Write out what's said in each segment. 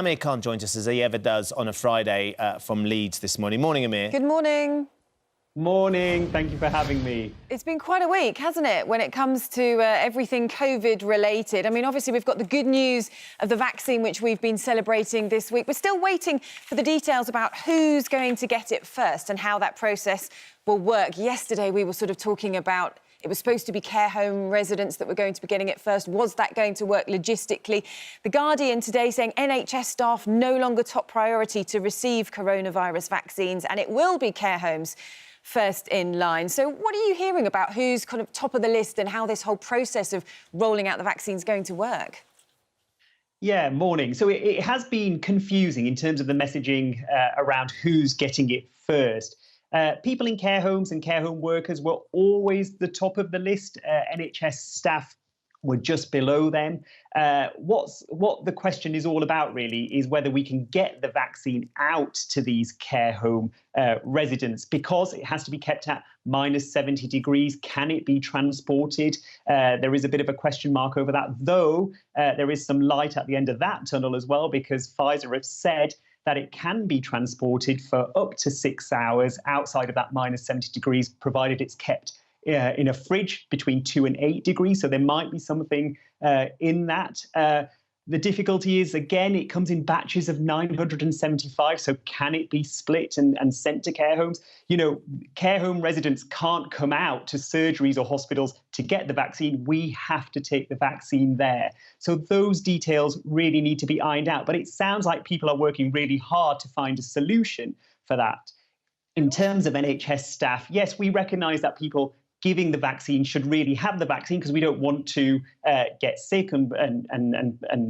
Amir Khan joins us, as he ever does on a Friday, from Leeds this morning. Morning, Amir. Good morning. Morning. Thank you for having me. It's been quite a week, hasn't it, when it comes to everything COVID-related? I mean, obviously, we've got the good news of the vaccine, which we've been celebrating this week. We're still waiting for the details about who's going to get it first and how that process will work. Yesterday, we were sort of talking about it was supposed to be care home residents that were going to be getting it first. Was that going to work logistically? The Guardian today saying NHS staff no longer top priority to receive coronavirus vaccines, and it will be care homes first in line. So what are you hearing about who's kind of top of the list and how this whole process of rolling out the vaccine is going to work? Yeah, morning. So it has been confusing in terms of the messaging around who's getting it first. People in care homes and care home workers were always the top of the list. NHS staff were just below them. What the question is all about, really, is whether we can get the vaccine out to these care home residents, because it has to be kept at -70 degrees. Can it be transported? There is a bit of a question mark over that, though there is some light at the end of that tunnel as well, because Pfizer have said that it can be transported for up to 6 hours outside of that -70 degrees, provided it's kept in a fridge between 2 and 8 degrees. So there might be something in that. The difficulty is, again, it comes in batches of 975. So can it be split and sent to care homes? You know, care home residents can't come out to surgeries or hospitals to get the vaccine. We have to take the vaccine there. So those details really need to be ironed out. But it sounds like people are working really hard to find a solution for that. In terms of NHS staff, yes, we recognise that people giving the vaccine should really have the vaccine, because we don't want to get sick and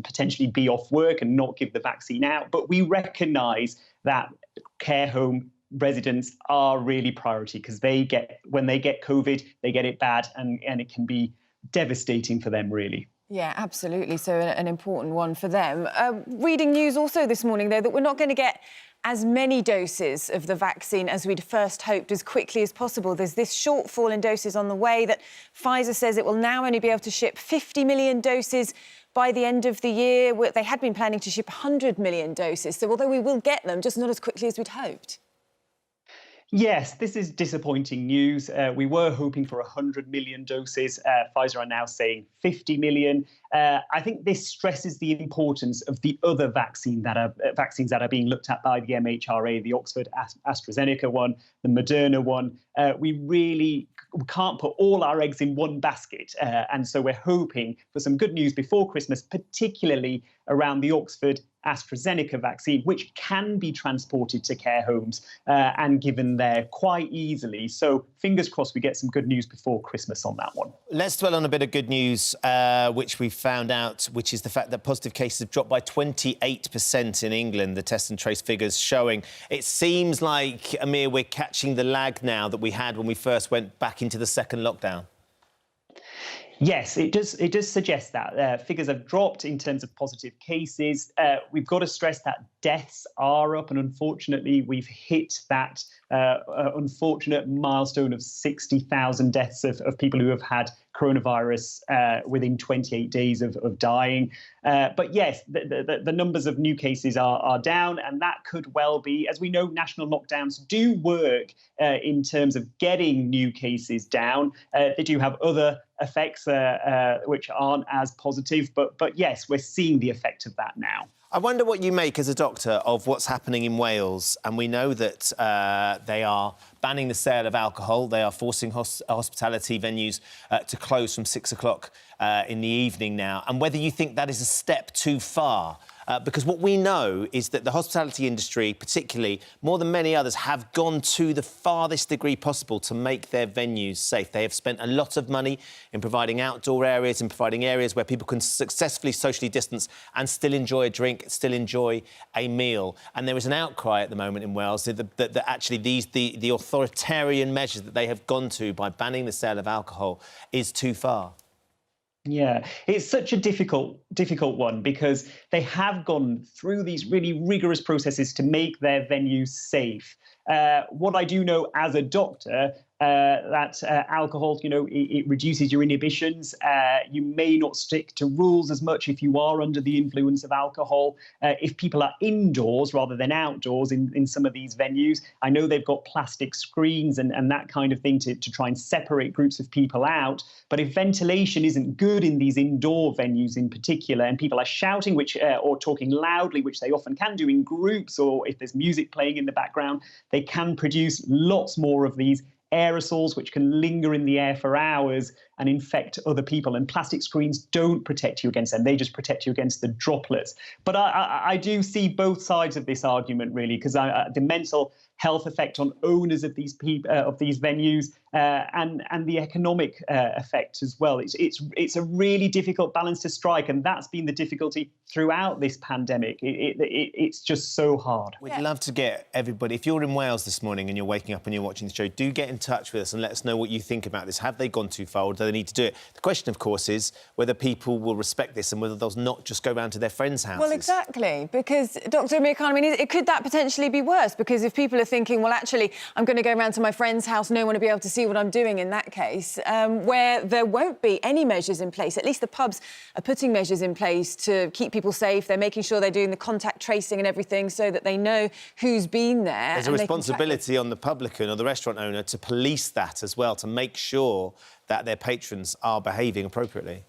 potentially be off work and not give the vaccine out. But we recognise that care home residents are really priority, because when they get COVID, they get it bad, and it can be devastating for them, really. Yeah, absolutely. So an important one for them. Reading news also this morning, though, that we're not going to get as many doses of the vaccine as we'd first hoped as quickly as possible. There's this shortfall in doses on the way that Pfizer says it will now only be able to ship 50 million doses by the end of the year. They had been planning to ship 100 million doses. So although we will get them, just not as quickly as we'd hoped. Yes, this is disappointing news. We were hoping for 100 million doses. Pfizer are now saying 50 million. I think this stresses the importance of the other vaccines that are being looked at by the MHRA, the Oxford AstraZeneca one, the Moderna one. We can't put all our eggs in one basket. And so we're hoping for some good news before Christmas, particularly around the Oxford AstraZeneca vaccine, which can be transported to care homes and given there quite easily. So fingers crossed we get some good news before Christmas on that one. Let's dwell on a bit of good news, which we found out, which is the fact that positive cases have dropped by 28% in England, the test and trace figures showing. It seems like, Amir, we're catching the lag now that we had when we first went back into the second lockdown. Yes, it does suggest that figures have dropped in terms of positive cases. We've got to stress that deaths are up, and unfortunately, we've hit that unfortunate milestone of 60,000 deaths of people who have had coronavirus within 28 days of dying. But yes, the numbers of new cases are down, and that could well be, as we know, national lockdowns do work in terms of getting new cases down. They do have other effects which aren't as positive, but yes, we're seeing the effect of that now. I wonder what you make as a doctor of what's happening in Wales. And we know that they are banning the sale of alcohol. They are forcing hospitality venues to close from 6 o'clock in the evening now. And whether you think that is a step too far. Because what we know is that the hospitality industry, particularly, more than many others, have gone to the farthest degree possible to make their venues safe. They have spent a lot of money in providing outdoor areas and providing areas where people can successfully socially distance and still enjoy a drink, still enjoy a meal. And there is an outcry at the moment in Wales that actually the authoritarian measures that they have gone to by banning the sale of alcohol is too far. Yeah, it's such a difficult one, because they have gone through these really rigorous processes to make their venues safe. What I do know as a doctor that alcohol, it reduces your inhibitions. You may not stick to rules as much if you are under the influence of alcohol. If people are indoors rather than outdoors in some of these venues, I know they've got plastic screens and that kind of thing to try and separate groups of people out. But if ventilation isn't good in these indoor venues in particular, and people are shouting or talking loudly, which they often can do in groups, or if there's music playing in the background, they can produce lots more of these aerosols which can linger in the air for hours and infect other people. And plastic screens don't protect you against them. They just protect you against the droplets. But I do see both sides of this argument, really, because the mental health effect on owners of these venues and the economic effect as well. It's a really difficult balance to strike, and that's been the difficulty throughout this pandemic. It's just so hard. We'd love to get everybody, if you're in Wales this morning and you're waking up and you're watching the show, do get in touch with us and let us know what you think about this. Have they gone too far, or do they need to do it? The question, of course, is whether people will respect this and whether they'll not just go round to their friends' houses. Well, exactly, because Dr. Amir Khan, I mean, could that potentially be worse? Because if people are thinking, well, actually, I'm going to go round to my friend's house, no one will be able to see what I'm doing in that case, where there won't be any measures in place. At least the pubs are putting measures in place to keep people safe. They're making sure they're doing the contact tracing and everything so that they know who's been there. There's a responsibility on the publican or the restaurant owner to police that as well, to make sure that their patrons are behaving appropriately.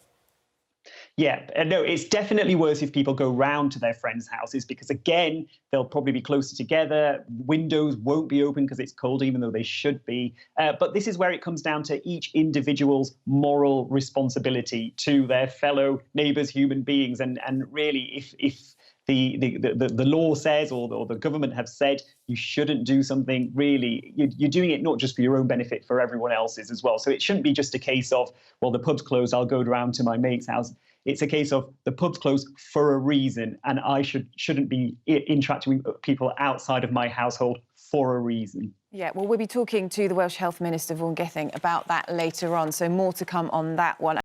Yeah, no, it's definitely worse if people go round to their friends' houses because, again, they'll probably be closer together. Windows won't be open because it's cold, even though they should be. But this is where it comes down to each individual's moral responsibility to their fellow neighbours, human beings. And really, if the law says or the government have said you shouldn't do something, really, you're doing it not just for your own benefit, for everyone else's as well. So it shouldn't be just a case of, well, the pub's closed, I'll go round to my mate's house. It's a case of the pub's closed for a reason, and I shouldn't be interacting with people outside of my household for a reason. Yeah, well, we'll be talking to the Welsh Health Minister, Vaughan Gething, about that later on, so more to come on that one.